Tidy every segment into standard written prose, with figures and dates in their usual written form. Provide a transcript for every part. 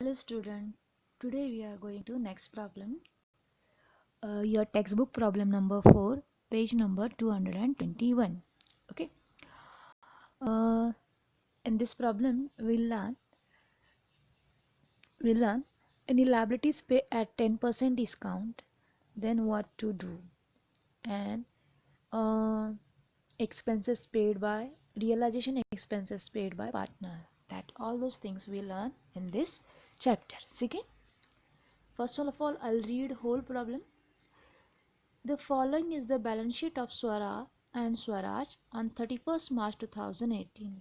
Hello student, today we are going to next problem. Your textbook problem number 4, page number 221. Okay. In this problem we'll learn any liabilities pay at 10% discount, then what to do, and uh, expenses paid by realization expenses paid by partner. That all those things we learn in this chapter. Okay. First of all, I'll read whole problem. The following is the balance sheet of Swara and Swaraj on 31st March 2018.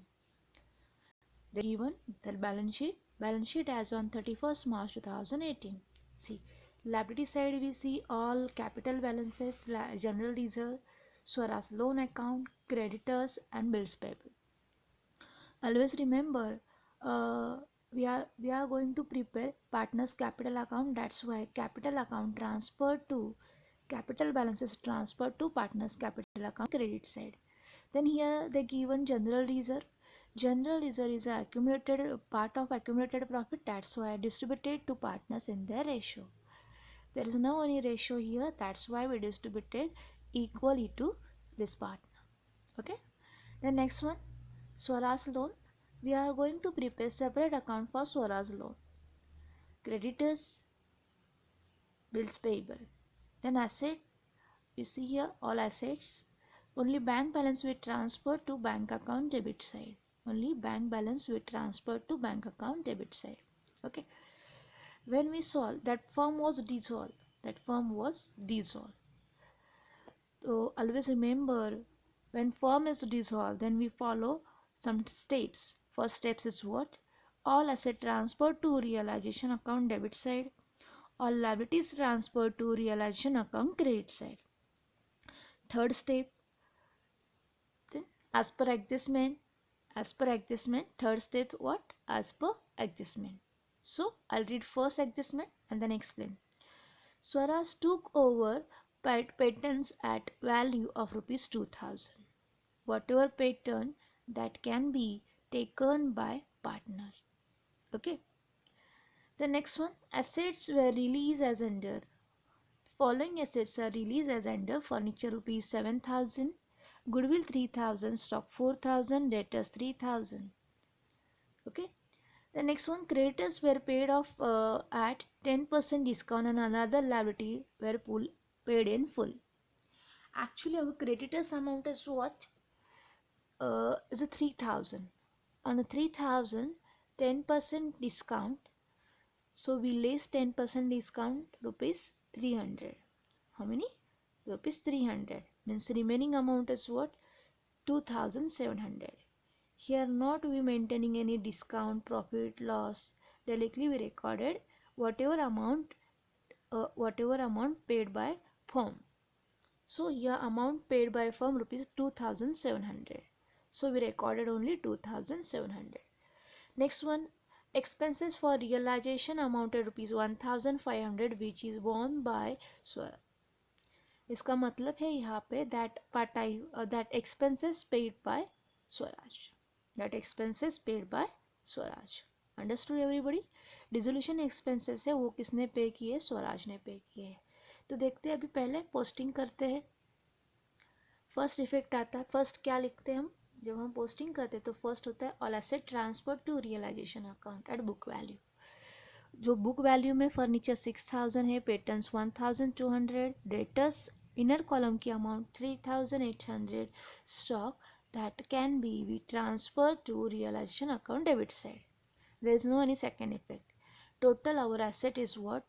The given the balance sheet as on 31st March 2018. See, liability side we see all capital balances, general reserve, Swara's loan account, creditors and bills payable. Always remember, we are going to prepare partners capital account. That's why capital account transfer to capital balances transferred to partners capital account credit side. Then here they given general reserve. General reserve is a accumulated part of accumulated profit. That's why distributed to partners in their ratio. There is no any ratio here. That's why we distributed equally to this partner. Okay. The next one, Swaraj loan. We are going to prepare separate account for Swaraj loan. Creditors, bills payable. Then asset. We see here all assets. Only bank balance we transfer to bank account debit side. Only bank balance we transfer to bank account debit side. Okay. When we solve, that firm was dissolved. That firm was dissolved. So always remember, when firm is dissolved, then we follow some steps. First steps is what? All asset transferred to realization account debit side. All liabilities transferred to realization account credit side. Third step, then as per adjustment. Third step what? As per adjustment. So I'll read first adjustment and then explain. Swaraj took over patents at value of rupees 2000. Whatever patent that can be taken by partner. Okay. The next one, assets were released as under. Following assets are released as under: furniture rupees 7000, goodwill 3000, stock 4000, debtors 3000. Okay. The next one, creditors were paid off at 10% discount and another liability were paid in full. Actually, our creditors amount is what? Is a 3000. On the 3000, 10% discount. So we less 10% discount, rupees 300. How many? Rupees 300. Means remaining amount is what? 2700. Here not we maintaining any discount, profit, loss. Directly we recorded whatever amount paid by firm. So here amount paid by firm rupees 2700. So we recorded only 2700. Next one, expenses for realization amounted rupees 1500 which is borne by Swara. इसका मतलब है यहाँ पे that expenses paid by Swaraj. That expenses paid by Swaraj. Understood everybody? Dissolution expenses है वो किसने पे किए? स्वराज ने पे किए. तो देखते हैं अभी पहले पोस्टिंग करते हैं. फर्स्ट इफेक्ट आता है. फर्स्ट क्या लिखते हैं हम जब हम पोस्टिंग करते हैं? तो फर्स्ट होता है all asset transfer to realisation account at book value. जो बुक वैल्यू में फर्नीचर 6000 है, पेटेंट्स 1200, डेटर्स इनर कॉलम की amount 3800, stock that can be transferred to realization account debit side. There is no any second effect. Total our asset is what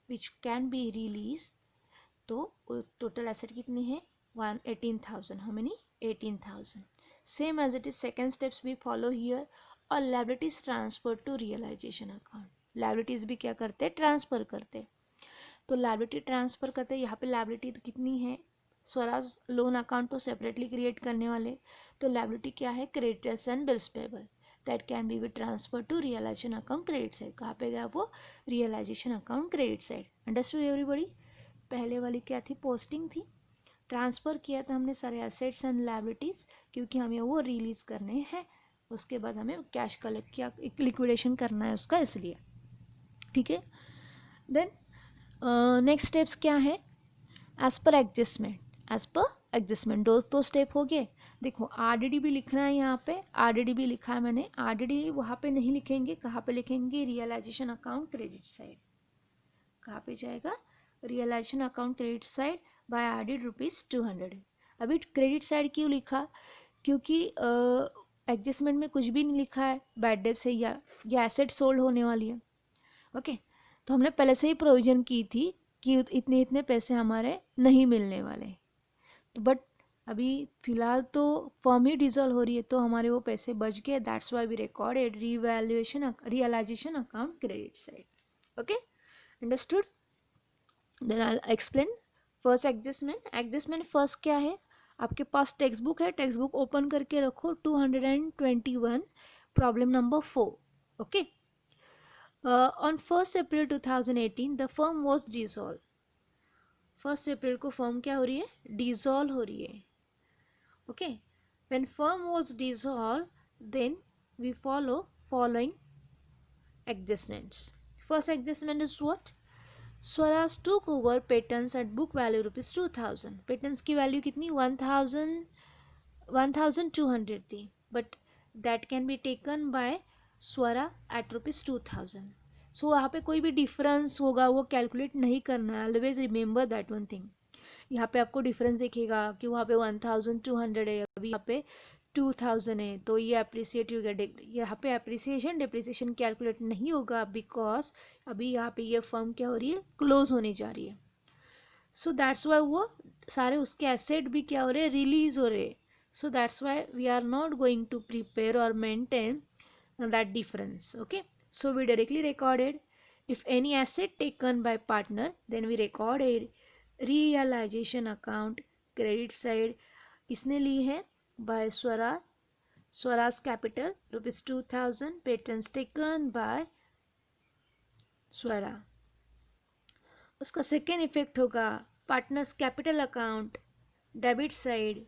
which can be released. तो total asset कितनी है? 18,000. How many? 18,000. Same as it is second steps we follow here. और liabilities transferred to realization account. Liabilities भी क्या करते हैं? Transfer करते. तो liability ट्रांसफ़र करते यहाँ पे liability कितनी है? स्वराज लोन अकाउंट को सेपरेटली क्रिएट करने वाले. तो लाइबिलिटी क्या है? Creditors and bills payable that can be transfer to realisation account credit side. कहाँ पे गया वो? Realisation account credit side. Understood everybody? पहले वाली क्या थी? पोस्टिंग थी. ट्रांसफ़र किया था हमने सारे एसेट्स एंड लाइबिलिटीज़ क्योंकि हमें वो रिलीज़ करने हैं. उसके बाद हमें कैश कलेक्ट किया, लिक्विडेशन करना है उसका, इसलिए. ठीक है। देन नेक्स्ट स्टेप्स क्या है, as per adjustment, as per adjustment दो स्टेप हो गए। देखो आरडीडी भी लिखना है, यहाँ पे आरडीडी भी लिखा है मैंने, आरडीडी वहाँ पे नहीं लिखेंगे, कहाँ पे लिखेंगे, रियलाइजेशन अकाउंट क्रेडिट साइड, कहाँ पे जाएगा, realisation account credit side by RDD ₹200। अभी क्रेडिट साइड क्यों लिखा, क्योंकि एडजस्टमेंट में कुछ भी नहीं लिखा है बैड डेट से या एसेट सोल्ड होने वाली है। ओके, तो हमने पहले से ही प्रोविजन की थी कि इतने इतने पैसे हमारे नहीं मिलने वाले, तो बट अभी फिलहाल तो फर्म ही डिसॉल्व हो रही है, तो हमारे वो पैसे बच गए, that's why we recorded realization account credit side. Okay, understood. Then I explain first adjustment first क्या है, आपके पास टेक्स्ट बुक है, टेक्स्ट बुक ओपन करके रखो, 221 problem number 4। Okay, on 1st April 2018 the firm was dissolved। 1st April को firm क्या हो रही है, डिसॉल्व हो रही है। Okay, when firm was dissolved then we follow following adjustments। First adjustment is what, Swaraj took over patents at book value ₹2000। patents की value कितनी, 1200 थी, but that can be taken by Swara at ₹2000। So वहाँ पे कोई भी difference होगा वो calculate नहीं करना है, always remember that one thing. यहाँ पे आपको डिफरेंस दिखेगा कि वहाँ पे 1200 है, अभी यहाँ पे 2000 है, तो ये अप्रिसिएट हो गया। यहाँ पे अप्रिसिएशन डिप्रिसिएशन कैलकुलेट नहीं होगा, बिकॉज अभी यहाँ पे ये फर्म क्या हो रही है, क्लोज होने जा रही है। सो दैट्स वाई वो सारे उसके एसेट भी क्या हो रहे हैं, रिलीज हो रहे हैं। So that's why we are not going to prepare or maintain that difference। Okay, so we directly recorded if any asset taken by partner, then we recorded realization account credit side, इसने ली है by Swaraj capital ₹2000, patents taken by Swara. उसका second effect होगा partners capital account debit side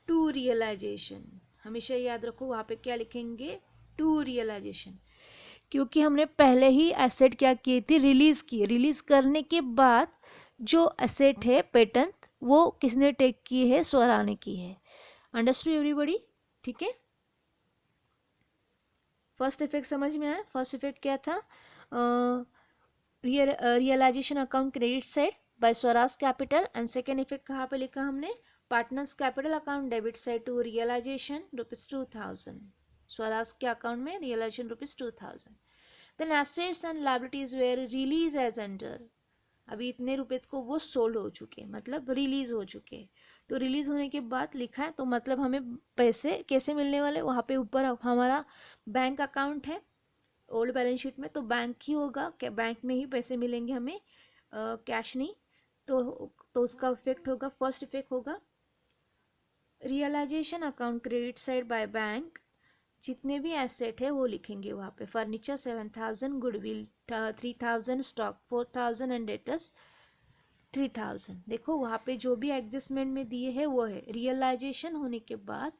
to realization. हमेशा याद रखो वहाँ पे क्या लिखेंगे, टू रियलाइजेशन, क्योंकि हमने पहले ही एसेट क्या की थी, रिलीज की। रिलीज करने के बाद जो एसेट है पेटेंट, वो किसने टेक की है, स्वरा ने की है। अंडरस्टूड एवरीबॉडी, ठीक है। फर्स्ट इफेक्ट समझ में आया, फर्स्ट इफेक्ट क्या था, realization account credit side by Swaraj capital, and second effect कहाँ पे लिखा हमने, partners capital account debit side to realization ₹2000, Swaraj के अकाउंट में realization ₹2000। Then assets and liabilities were realised as under, अभी इतने रुपीज़ को वो सोल्ड हो चुके, मतलब रिलीज हो चुके, तो रिलीज होने के बाद लिखा है, तो मतलब हमें पैसे कैसे मिलने वाले, वहाँ पे ऊपर हमारा बैंक अकाउंट है ओल्ड बैलेंस शीट में, तो बैंक ही होगा, बैंक में ही पैसे मिलेंगे हमें, कैश नहीं। तो उसका इफेक्ट होगा, फर्स्ट इफेक्ट होगा realization account credit side by bank, जितने भी एसेट है वो लिखेंगे वहाँ पे, furniture 7000, goodwill 3000, stock 4000 and debtors 3000। देखो वहाँ पे जो भी एडजस्टमेंट में दिए है वो है, रियलाइजेशन होने के बाद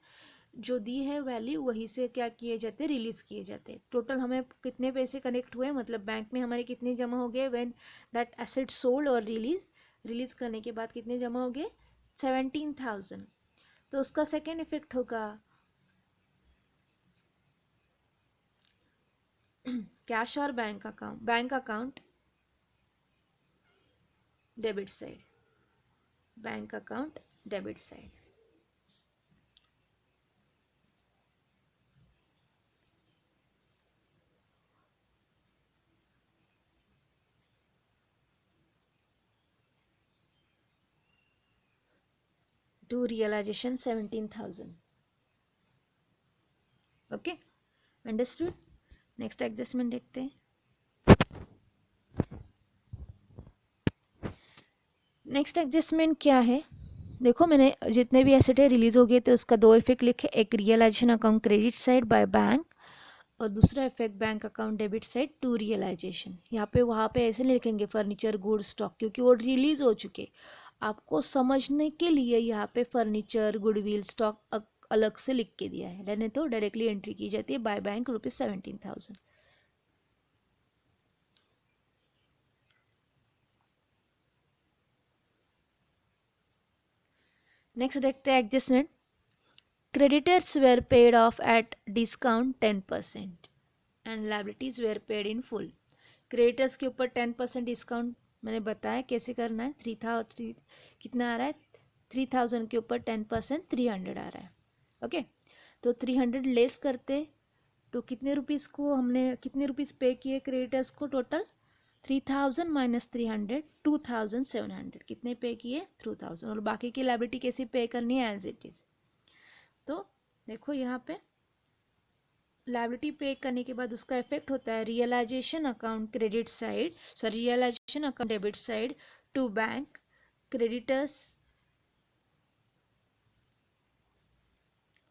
जो दी है वैल्यू वहीं से क्या किए जाते, रिलीज किए जाते। टोटल हमें कितने पैसे कनेक्ट हुए, मतलब बैंक में हमारे कितने जमा हो गए व्हेन दैट एसेट सोल्ड और रिलीज करने के बाद कितने जमा हो गए, 17000। तो उसका सेकेंड इफेक्ट होगा कैश और bank account debit side, bank account debit side. To realization 17000। Okay, understood. Next adjustment देखते हैं। नेक्स्ट एडजस्टमेंट क्या है, देखो मैंने जितने भी एसेट है रिलीज हो गए थे उसका दो इफेक्ट लिखे, एक realization account credit side by bank और दूसरा effect bank account debit side to realization. यहाँ पे वहाँ पे ऐसे नहीं लिखेंगे फर्नीचर गुड स्टॉक, क्योंकि वो रिलीज हो चुके। आपको समझने के लिए यहाँ पे फर्नीचर गुडविल स्टॉक अलग से लिख के दिया है, नहीं तो डायरेक्टली एंट्री की जाती है बाय बैंक ₹17000। नेक्स्ट देखते हैं adjustment. Creditors were paid of eight discount 10% and liabilities were paid in full. Creditors के ऊपर 10% डिस्काउंट मैंने बताया कैसे करना है। कितना आ रहा है, 3000 के ऊपर 10% 300 आ रहा है। ओके, तो 300 लेस करते तो कितने रुपीज़ को हमने कितने रुपीज़ पे किए क्रेडिटर्स को, टोटल 3000 माइनस 300 2700। कितने पे किए 2000, और बाकी की लायबिलिटी कैसे पे करनी है एज इट इज़। तो देखो यहाँ पे लायबिलिटी पे करने के बाद उसका इफेक्ट होता है realization account credit side, sorry realization account debit side to bank. Creditors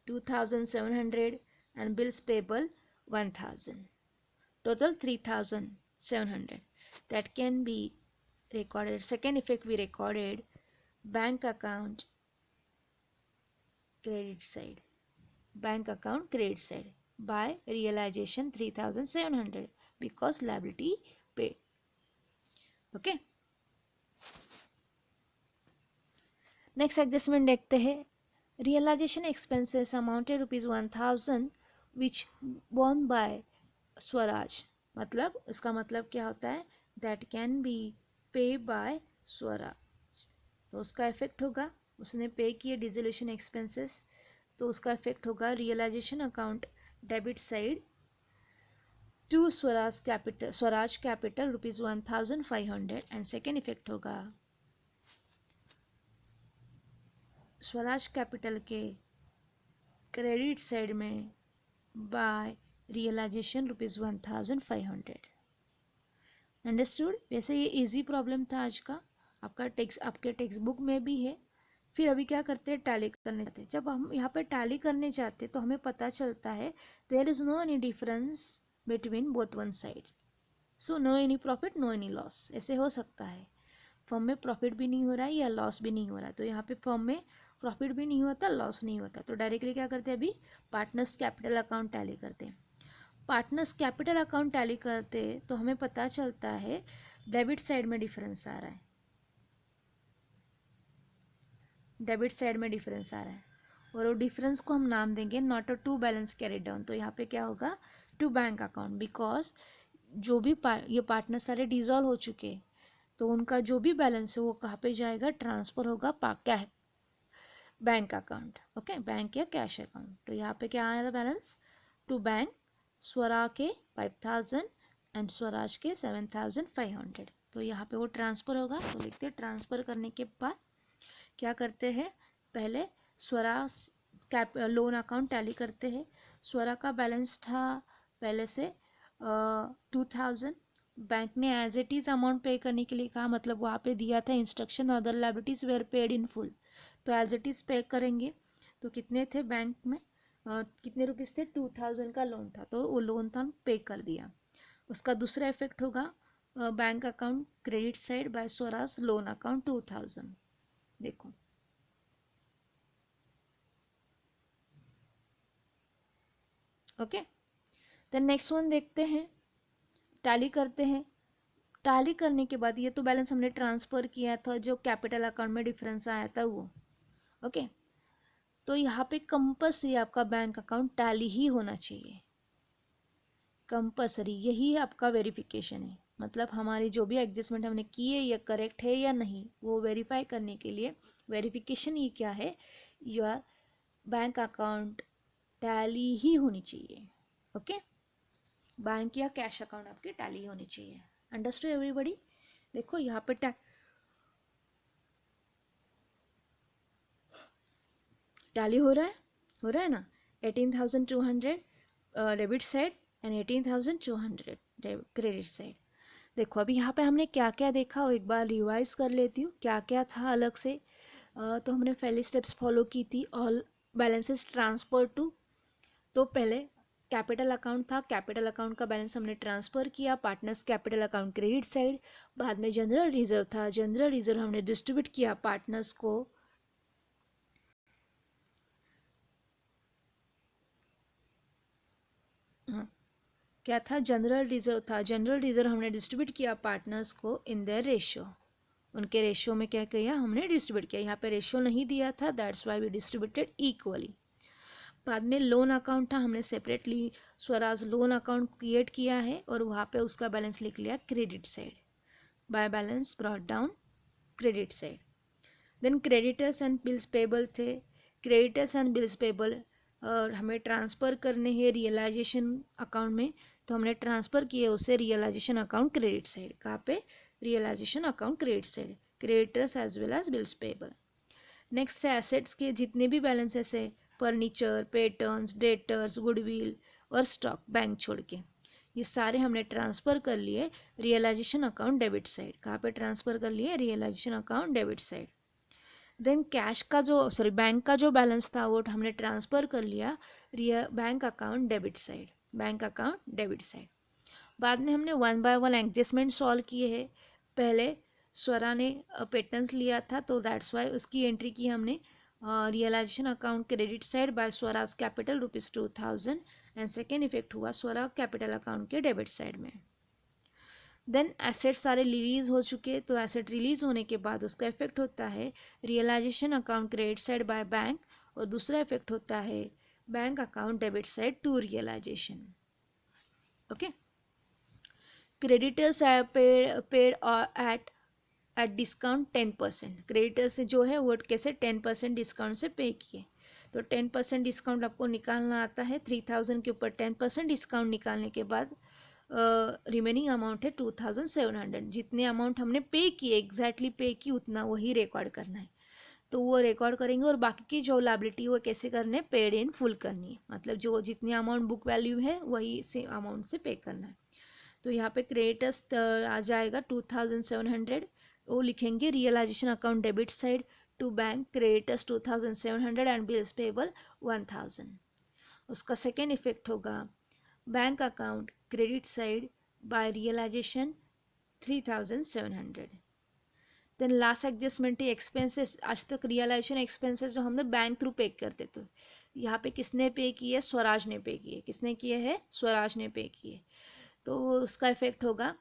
2700 and bills payable 1000, total 3700. That can be recorded. Second effect we recorded bank account credit side, bank account credit side by realization 3700 because liability paid. Okay, next adjustment देखते हैं। Realisation expenses amounted ₹1000 which borne by Swaraj. मतलब इसका मतलब क्या होता है, that can B पे bye Swaraj. तो उसका इफेक्ट होगा, उसने पे किए डिसोल्यूशन एक्सपेंसेस, तो उसका इफेक्ट होगा realization account debit side to Swaraj capital ₹1500 and second effect होगा स्वराज कैपिटल के क्रेडिट साइड में बाय रियलाइजेशन ₹1500। अंडरस्टूड। वैसे ये इजी प्रॉब्लम था आज का, आपके टेक्स्ट बुक में भी है। फिर अभी क्या करते हैं, टैली करने जाते हैं। जब हम यहाँ पे टैली करने जाते हैं तो हमें पता चलता है there is no any difference between both one side, so no any profit no any loss. ऐसे हो सकता है फर्म में प्रॉफिट भी नहीं हो रहा है या लॉस भी नहीं हो रहा है, तो यहाँ पे फर्म में प्रॉफिट भी नहीं होता लॉस नहीं होता, तो डायरेक्टली क्या करते हैं, अभी पार्टनर्स कैपिटल अकाउंट टैली करते हैं। पार्टनर्स कैपिटल अकाउंट टैली करते तो हमें पता चलता है डेबिट साइड में डिफरेंस आ रहा है, डेबिट साइड में डिफरेंस आ रहा है, और वो डिफरेंस को हम नाम देंगे not a to balance carry down. तो यहाँ पे क्या होगा, टू बैंक अकाउंट, बिकॉज जो भी ये पार्टनर सारे डिजॉल्व हो चुके हैं, तो उनका जो भी बैलेंस है वो कहाँ पे जाएगा, ट्रांसफर होगा क्या, बैंक अकाउंट। ओके, बैंक या कैश अकाउंट। तो यहाँ पे क्या आ रहा है बैलेंस, टू बैंक स्वरा के 5000 एंड स्वराज के 7500। तो यहाँ पे वो ट्रांसफ़र होगा, तो लिखते हैं ट्रांसफ़र करने के बाद क्या करते हैं, पहले स्वरा लोन अकाउंट टैली करते हैं। स्वरा का बैलेंस था पहले से 2000, बैंक ने एज इट इज़ अमाउंट पे करने के लिए कहा, मतलब वहाँ पे दिया था instruction other liabilities were paid in full, तो एज इट इज़ पे करेंगे। तो कितने थे बैंक में, कितने रुपीज़ थे, 2000 का लोन था, तो वो लोन था पे कर दिया। उसका दूसरा इफेक्ट होगा bank account credit side by Swaraj loan account 2000। देखो ओके, देन नेक्स्ट वन देखते हैं, टैली करते हैं। टैली करने के बाद ये तो बैलेंस हमने ट्रांसफ़र किया था, जो कैपिटल अकाउंट में डिफरेंस आया था वो। ओके, तो यहाँ पे कंपल्सरी आपका बैंक अकाउंट टैली ही होना चाहिए, कंपल्सरी। यही आपका वेरिफिकेशन है, मतलब हमारी जो भी एडजस्टमेंट हमने की है ये करेक्ट है या नहीं, वो वेरीफाई करने के लिए वेरिफिकेशन ये क्या है, योर बैंक अकाउंट टैली ही होनी चाहिए। ओके, बैंक या कैश अकाउंट आपकी टैली होनी चाहिए। Understood everybody. देखो यहाँ पे टैली हो रहा है ना, 18200 debit side and 18200 credit side. देखो अभी यहाँ पे हमने क्या क्या देखा, वो एक बार रिवाइज कर लेती हूँ क्या क्या था अलग से। तो हमने पहले स्टेप्स फॉलो की थी, ऑल बैलेंसेस ट्रांसफर टू। तो पहले कैपिटल अकाउंट था, कैपिटल अकाउंट का बैलेंस हमने ट्रांसफ़र किया partners capital account credit side. बाद में जनरल रिजर्व था, जनरल रिजर्व हमने डिस्ट्रीब्यूट किया पार्टनर्स को। हाँ, क्या था, जनरल रिजर्व था, जनरल रिजर्व हमने डिस्ट्रीब्यूट किया पार्टनर्स को इन देयर रेशियो। उनके रेशियो में क्या किया, हमने डिस्ट्रीब्यूट किया। यहाँ पे रेशियो नहीं दिया था, that's why we distributed equally. बाद में लोन अकाउंट था, हमने separately Swaraj loan account create किया है और वहाँ पे उसका बैलेंस लिख लिया credit side, by balance brought down credit side. Then creditors and bills payable थे, क्रेडिटर्स एंड बिल्स पेबल और हमें ट्रांसफ़र करने हैं रियलाइजेशन अकाउंट में, तो हमने ट्रांसफ़र किए उसे रियलाइजेशन अकाउंट क्रेडिट साइड। कहाँ पे, realization account credit side, creditors as well as bills payable. Next है एसेट्स के जितने भी बैलेंसेस है, फर्नीचर, पेटर्न्स, डेटर्स, गुडविल और स्टॉक बैंक छोड़ के, ये सारे हमने ट्रांसफ़र कर लिए रियलाइजेशन अकाउंट डेबिट साइड। कहाँ पे ट्रांसफ़र कर लिए, realization account debit side. Then cash का जो बैंक का जो बैलेंस था वो हमने ट्रांसफ़र कर लिया bank account debit side, bank account debit side. बाद में हमने one by one adjustment solve किए हैं। पहले स्वरा ने पेटेंट्स लिया था तो दैट्स वाई उसकी एंट्री की हमने realization account credit side by Swaraj capital ₹2000 and second effect हुआ स्वरा कैपिटल अकाउंट के डेबिट साइड में। देन एसेट सारे रिलीज हो चुके, तो एसेट रिलीज होने के बाद उसका इफेक्ट होता है realization account credit side by bank और दूसरा इफेक्ट होता है bank account debit side to realization. Okay, creditors paid at discount 10%। Creditors से जो है वो कैसे 10% डिस्काउंट से पे किए, तो 10% डिस्काउंट आपको निकालना आता है। 3000 के ऊपर 10% डिस्काउंट निकालने के बाद रिमेनिंग अमाउंट है 2700। जितने अमाउंट हमने पे किए एग्जैक्टली पे की उतना वही रिकॉर्ड करना है, तो वो रिकॉर्ड करेंगे और बाकी की जो लायबिलिटी वो कैसे करने है, पेड इन फुल करनी है, मतलब जो जितनी अमाउंट बुक वैल्यू है वही से अमाउंट से पे करना है। तो यहाँ पे क्रेडिटर्स आ जाएगा 2700, वो लिखेंगे realization account debit side to bank creditors 2700 and bills payable 1000। उसका सेकेंड इफेक्ट होगा bank account credit side by realization 3700। Then last adjustment expenses, आज तक रियलाइजेशन एक्सपेंसेस जो हमने बैंक थ्रू पे करते थे, यहाँ पे किसने पे किए, स्वराज ने पे किए। किसने किए हैं, स्वराज ने पे किए। तो उसका इफेक्ट होगा,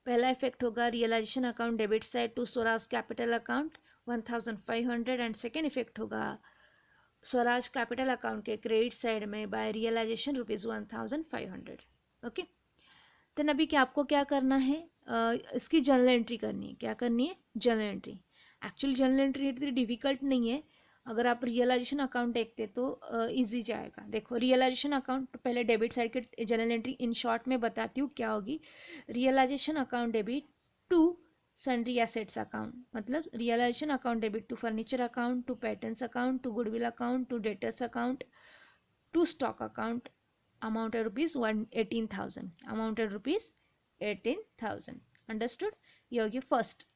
पहला इफेक्ट होगा realization account debit side to Swaraj capital account 1500 and second effect होगा स्वराज कैपिटल अकाउंट के क्रेडिट साइड में बाय रियलाइजेशन ₹1500। ओके, देन अभी क्या आपको क्या करना है, इसकी जर्नल एंट्री करनी है। क्या करनी है, journal entry. Actually journal entry इतनी डिफिकल्ट नहीं है, अगर आप रियलाइजेशन अकाउंट देखते तो इजी जाएगा। देखो रियलाइजेशन अकाउंट पहले डेबिट साइड के जर्नल एंट्री इन शॉर्ट में बताती हूँ क्या होगी। Realization account debit to sundry assets account, मतलब realization account debit to furniture account, to patterns account, to goodwill account, to debtors account, to stock account, amounted ₹18,000, amounted ₹18,000। Understood, ये होगी first.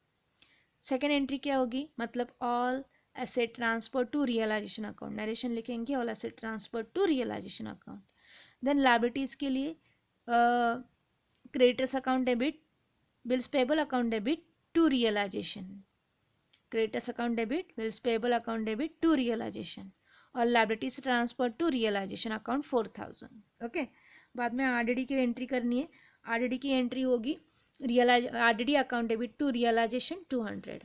Second entry क्या होगी, मतलब all asset transfer to realisation account, narration लिखेंगे all asset transfer to realisation account. Then liabilities के लिए creditors account debit, bills payable account debit to realization, creditors account debit, bills payable account debit to realization, और liabilities transfer to realisation account 4000। Okay, बाद में RDD की entry करनी है। RDD की entry होगी RDD account debit to realization 200,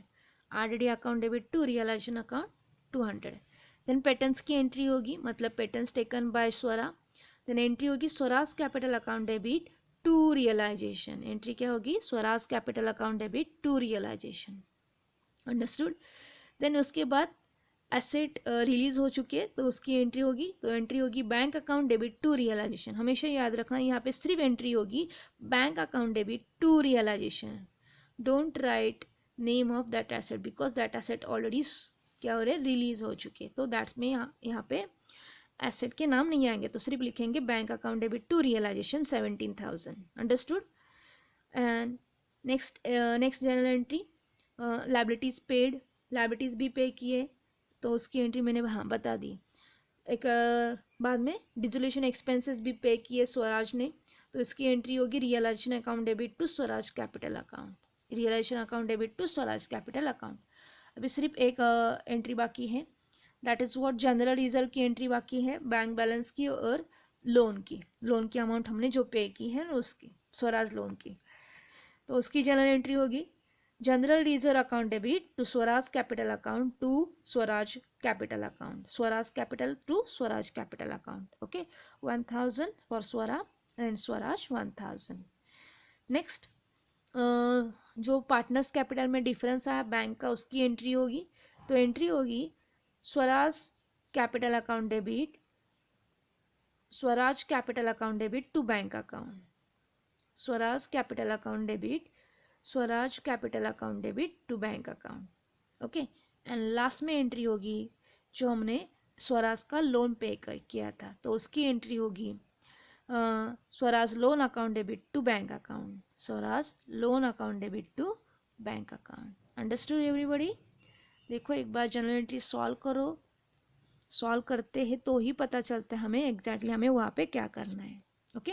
RDD account debit to realisation account 200। Then patents की entry होगी, मतलब patents taken by Swara. Then entry होगी Swaraj capital account debit to realization, entry क्या होगी, Swaraj capital account debit to realization. Understood. Then उसके बाद asset release हो चुके हैं तो उसकी एंट्री होगी, तो एंट्री होगी bank account debit to realization. हमेशा याद रखना यहाँ पे सिर्फ एंट्री होगी bank account debit to realization. Don't write name of that asset because that asset already क्या हो रहा है, रिलीज हो चुके, तो दैट्स में यहाँ पे एसेट के नाम नहीं आएंगे, तो सिर्फ लिखेंगे bank account debit to realization 17,000। Understood. And next general entry liabilities paid, liabilities भी पे किए तो उसकी एंट्री मैंने हाँ बता दी। एक बाद में डिसोल्यूशन एक्सपेंसेस भी पे किए स्वराज ने, तो इसकी एंट्री होगी realization account debit to Swaraj capital account, realization account debit to Swaraj capital account. अभी सिर्फ एक एंट्री बाकी है, that is what general reserve की एंट्री बाकी है, बैंक बैलेंस की और लोन की अमाउंट हमने जो पे की है ना उसकी, स्वराज लोन की, तो उसकी जनरल एंट्री होगी general reserve account debit to Swaraj capital account to Swaraj capital account, Swaraj capital to Swaraj capital account. Okay, 1000 for Swara and Swaraj 1000. Next, जो पार्टनर्स कैपिटल में डिफरेंस आया बैंक का, उसकी एंट्री होगी. तो एंट्री होगी Swaraj capital account debit, Swaraj capital account debit to bank account, Swaraj capital account debit, Swaraj capital account debit to bank account. Okay, and last में entry होगी जो हमने स्वराज का लोन पे किया था, तो उसकी एंट्री होगी Swaraj loan account debit to bank account, Swaraj loan account debit to bank account. Understood everybody? देखो एक बार जनरल एंट्री सॉल्व करो, सॉल्व करते हैं तो ही पता चलता है हमें एग्जैक्टली हमें वहाँ पे क्या करना है. ओके.